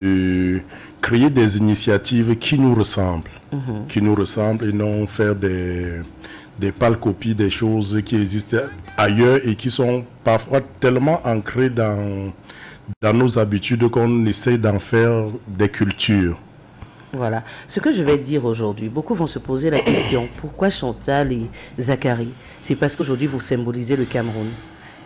de créer des initiatives qui nous ressemblent et non faire des pâles copies des choses qui existent ailleurs et qui sont parfois tellement ancrées dans nos habitudes qu'on essaie d'en faire des cultures. Voilà. Ce que je vais dire aujourd'hui, beaucoup vont se poser la question, pourquoi Chantal et Zachary? C'est parce qu'aujourd'hui vous symbolisez le Cameroun.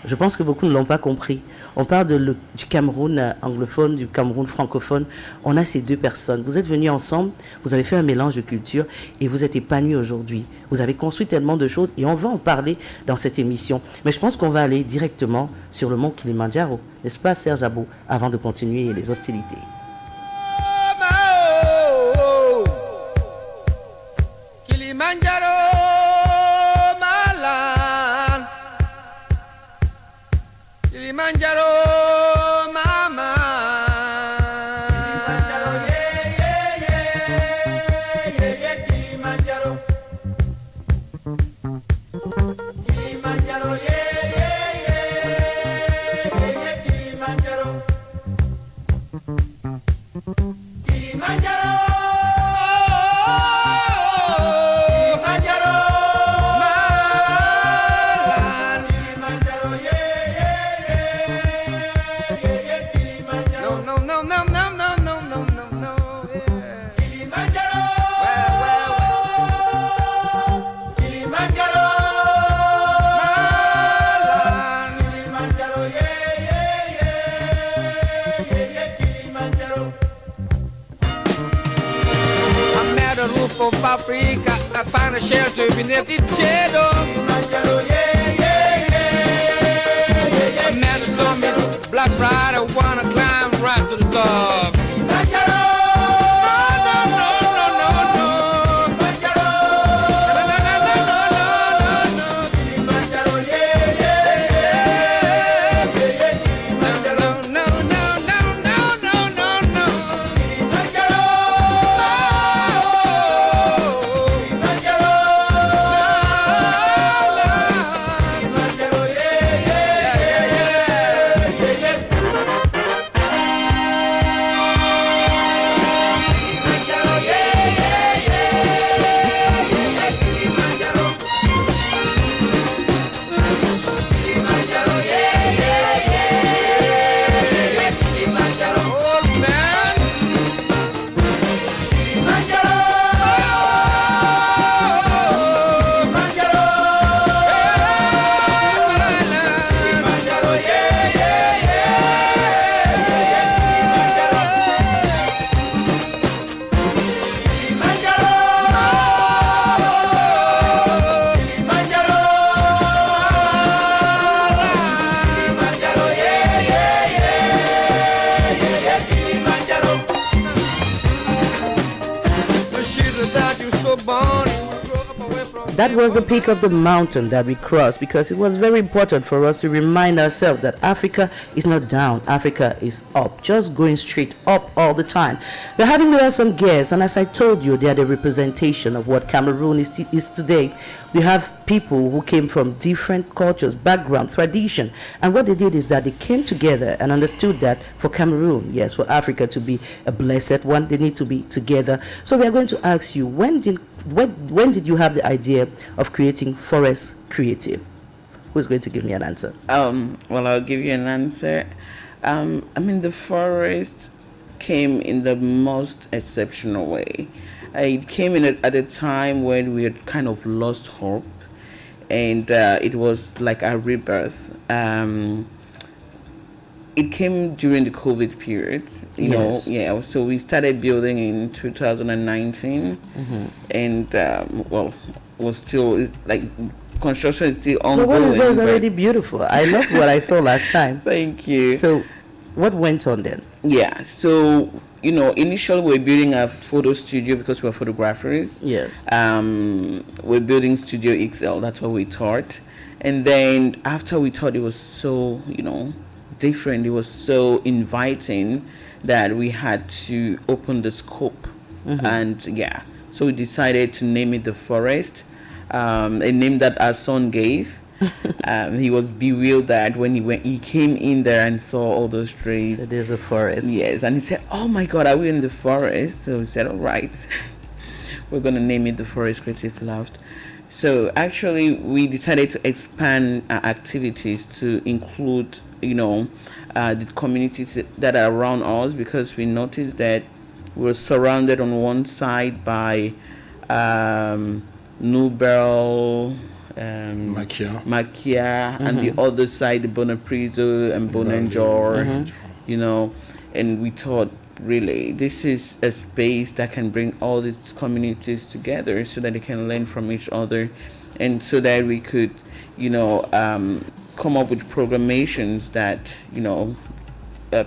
Je pense que beaucoup ne l'ont pas compris. On parle du Cameroun anglophone, du Cameroun francophone. On a ces deux personnes. Vous êtes venus ensemble, vous avez fait un mélange de cultures et vous êtes épanouis aujourd'hui. Vous avez construit tellement de choses et on va en parler dans cette émission. Mais je pense qu'on va aller directement sur le mont Kilimandjaro. N'est-ce pas, Serge Abou, avant de continuer les hostilités? Kilimanjaro, mama. Kilimanjaro, yeah, Kilimanjaro. Kilimanjaro, yeah, Kilimanjaro. Kilimanjaro. Of Africa, I find a shelter beneath its shadow. A man who told me Black Pride, I wanna climb right to the top. That was the peak of the mountain that we crossed, because it was very important for us to remind ourselves that Africa is not down, Africa is up, just going straight up all the time. We're having with us some guests, and as I told you, they are the representation of what Cameroon is today. We have people who came from different cultures, background, tradition, and what they did is that they came together and understood that for Cameroon, yes, for Africa to be a blessed one, they need to be together. So we are going to ask you, when did you have the idea of creating Forest Creative? Who's going to give me an answer? Well, I'll give you an answer. The Forest came in the most exceptional way. It came in at a time when we had kind of lost hope, and it was like a rebirth. It came during the COVID period, so we started building in 2019, and was still like construction is still ongoing. But what is there is already beautiful. I loved what I saw last time. Thank you. So what went on then? Yeah, so initially we're building a photo studio because we're photographers. Yes. We're building Studio XL. That's what we thought, and then after we thought it was so different, it was so inviting that we had to open the scope, and so we decided to name it the Forest, a name that our son gave. He was bewildered when he came in there and saw all those trees. So there's a forest. Yes, and he said, "Oh my God, are we in the forest?" So we said, "All right, we're gonna name it the Forest Creative Loft." So actually, we decided to expand our activities to include, the communities that are around us, because we noticed that we're surrounded on one side by Nubel, Makia, and the other side, the Bonapriso and Bonanjor, and we thought, really, this is a space that can bring all these communities together so that they can learn from each other, and so that we could, come up with programations that,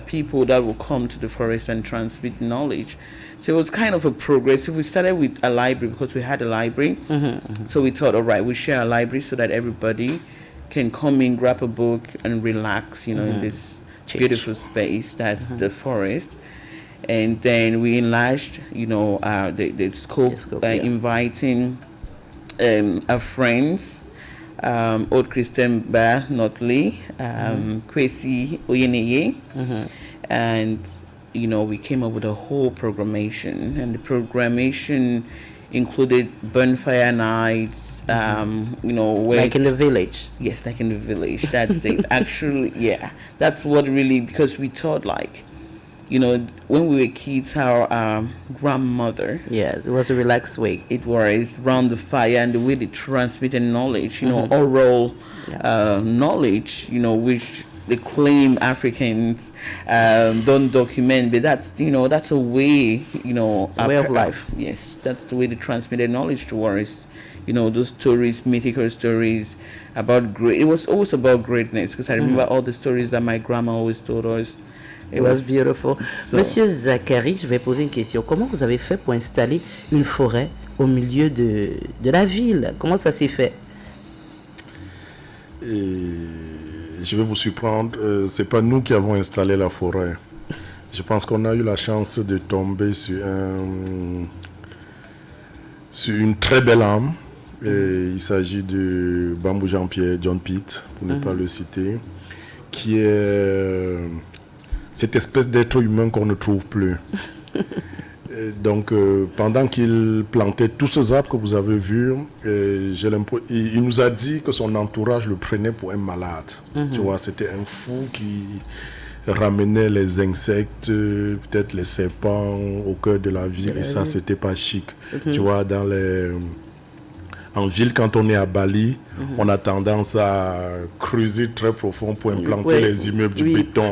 people that will come to the forest and transmit knowledge. So it was kind of a progressive. We started with a library because we had a library. So we thought, all right, we share a library so that everybody can come in, grab a book, and relax, in this beautiful space that's the forest. And then we enlarged, the scope by inviting our friends, Old Christian Ba Notley, Kwesi Oyeneye, and we came up with a whole programmation, and the programmation included bonfire nights, where, like in the village. Yes, like in the village. That's it. Actually, yeah, that's what really, because we thought, like, when we were kids, our grandmother. Yes, it was a relaxed way. It was around the fire, and the way they transmitted knowledge, oral knowledge, which they claim Africans don't document, but that's a way, way of life. Yes, that's the way they transmitted knowledge to us. Those stories, mythical stories about it was always about greatness, because I remember all the stories that my grandma always told us. It was beautiful. Monsieur Zachary, je vais poser une question. Comment vous avez fait pour installer une forêt au milieu de la ville? Comment ça s'est fait? Je vais vous surprendre, c'est pas nous qui avons installé la forêt. Je pense qu'on a eu la chance de tomber sur une très belle âme. Il s'agit de Bambou Jean-Pierre, John Pitt, pour ne pas le citer, qui est cette espèce d'être humain qu'on ne trouve plus. Donc, pendant qu'il plantait tous ces arbres que vous avez vus, il nous a dit que son entourage le prenait pour un malade. Tu vois, c'était un fou qui ramenait les insectes, peut-être les serpents au cœur de la ville, et ça, c'était pas chic. Tu vois, en ville, quand on est à Bali, on a tendance à creuser très profond pour implanter les immeubles, du béton,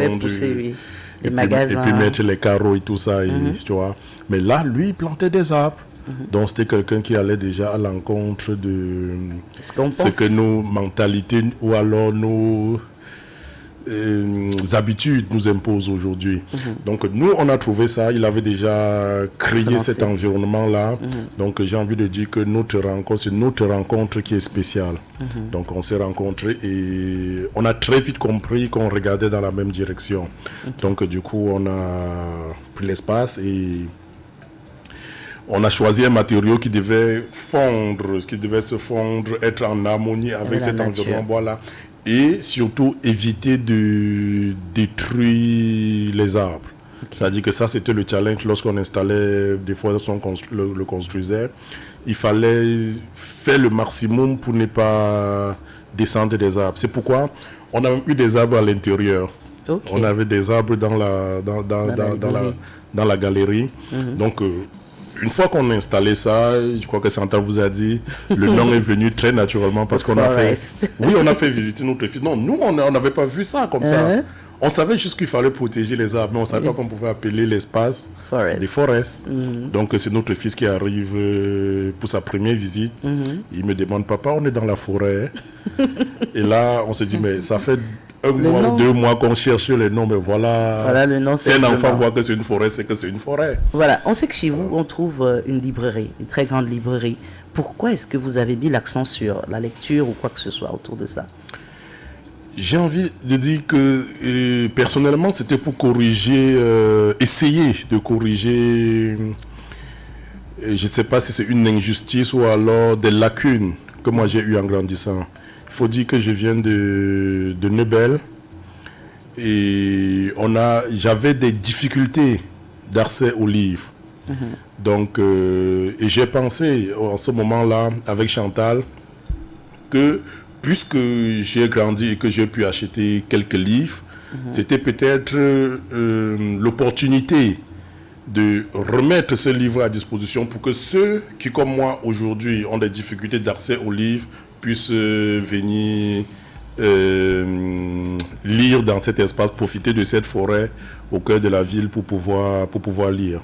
et puis mettre les carreaux et tout ça, tu vois. Mais là, lui, il plantait des arbres. Donc, c'était quelqu'un qui allait déjà à l'encontre de ce que nos mentalités ou alors nos habitudes nous imposent aujourd'hui. Donc, nous, on a trouvé ça. Il avait déjà créé cet environnement-là. Donc, j'ai envie de dire que notre rencontre, c'est notre rencontre qui est spéciale. Donc, on s'est rencontrés et on a très vite compris qu'on regardait dans la même direction. Donc, du coup, on a pris l'espace et on a choisi un matériau qui devait se fondre, être en harmonie avec cet environnement. Voilà. Et surtout éviter de détruire les arbres. C'est-à-dire que ça, c'était le challenge lorsqu'on installait, des fois, le construisait. Il fallait faire le maximum pour ne pas descendre des arbres. C'est pourquoi on a eu des arbres à l'intérieur. On avait des arbres dans la galerie. Donc, une fois qu'on a installé ça, je crois que Santa vous a dit, le nom est venu très naturellement parce qu'on a fait... Oui, on a fait visiter notre fils. Non, nous, on n'avait pas vu ça comme ça. On savait juste qu'il fallait protéger les arbres, mais on ne savait pas qu'on pouvait appeler l'espace des forests. Donc, c'est notre fils qui arrive pour sa première visite. Il me demande, papa, on est dans la forêt. Et là, on se dit, mais ça fait... un mois ou 2 mois qu'on cherche le nom, mais voilà le nom. Si un enfant voit que c'est une forêt, c'est que c'est une forêt. Voilà, on sait que chez vous, on trouve une librairie, une très grande librairie. Pourquoi est-ce que vous avez mis l'accent sur la lecture ou quoi que ce soit autour de ça? J'ai envie de dire que personnellement, c'était pour corriger, essayer de corriger, je ne sais pas si c'est une injustice ou alors des lacunes que moi j'ai eues en grandissant. Il faut dire que je viens de Nebel et j'avais des difficultés d'accès aux livres. Donc, et j'ai pensé en ce moment-là avec Chantal que puisque j'ai grandi et que j'ai pu acheter quelques livres, c'était peut-être l'opportunité de remettre ce livre à disposition pour que ceux qui, comme moi, aujourd'hui, ont des difficultés d'accès aux livres, puissent venir lire dans cet espace, profiter de cette forêt au cœur de la ville pour pouvoir lire.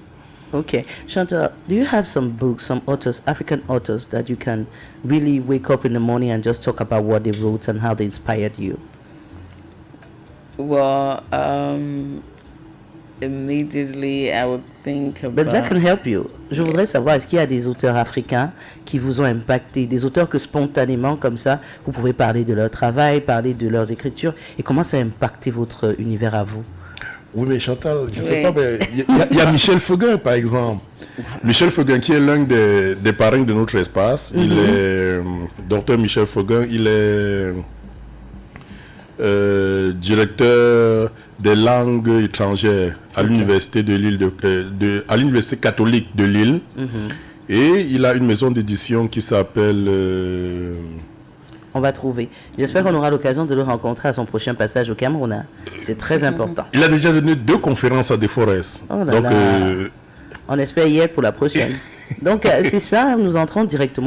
Okay. Chantal, do you have some books, some authors, African authors, that you can really wake up in the morning and just talk about what they wrote and how they inspired you? Well, immediately I would think about... But that can help you. Je voudrais savoir, est-ce qu'il y a des auteurs africains qui vous ont impacté, des auteurs que spontanément, comme ça, vous pouvez parler de leur travail, parler de leurs écritures, et comment ça a impacté votre univers à vous? Oui, mais Chantal, je ne sais pas, mais il y a Michel Fugain, par exemple. Michel Fugain, qui est l'un des parrains de notre espace. Il est, docteur Michel Fugain, il est directeur des langues étrangères à l'université de Lille, à l'université catholique de Lille. Et il a une maison d'édition qui s'appelle... On va trouver. J'espère qu'on aura l'occasion de le rencontrer à son prochain passage au Cameroun. Hein. C'est très important. Il a déjà donné 2 conférences à Deforest. Oh là Donc, là. On espère y être pour la prochaine. Donc, c'est ça, nous entrons directement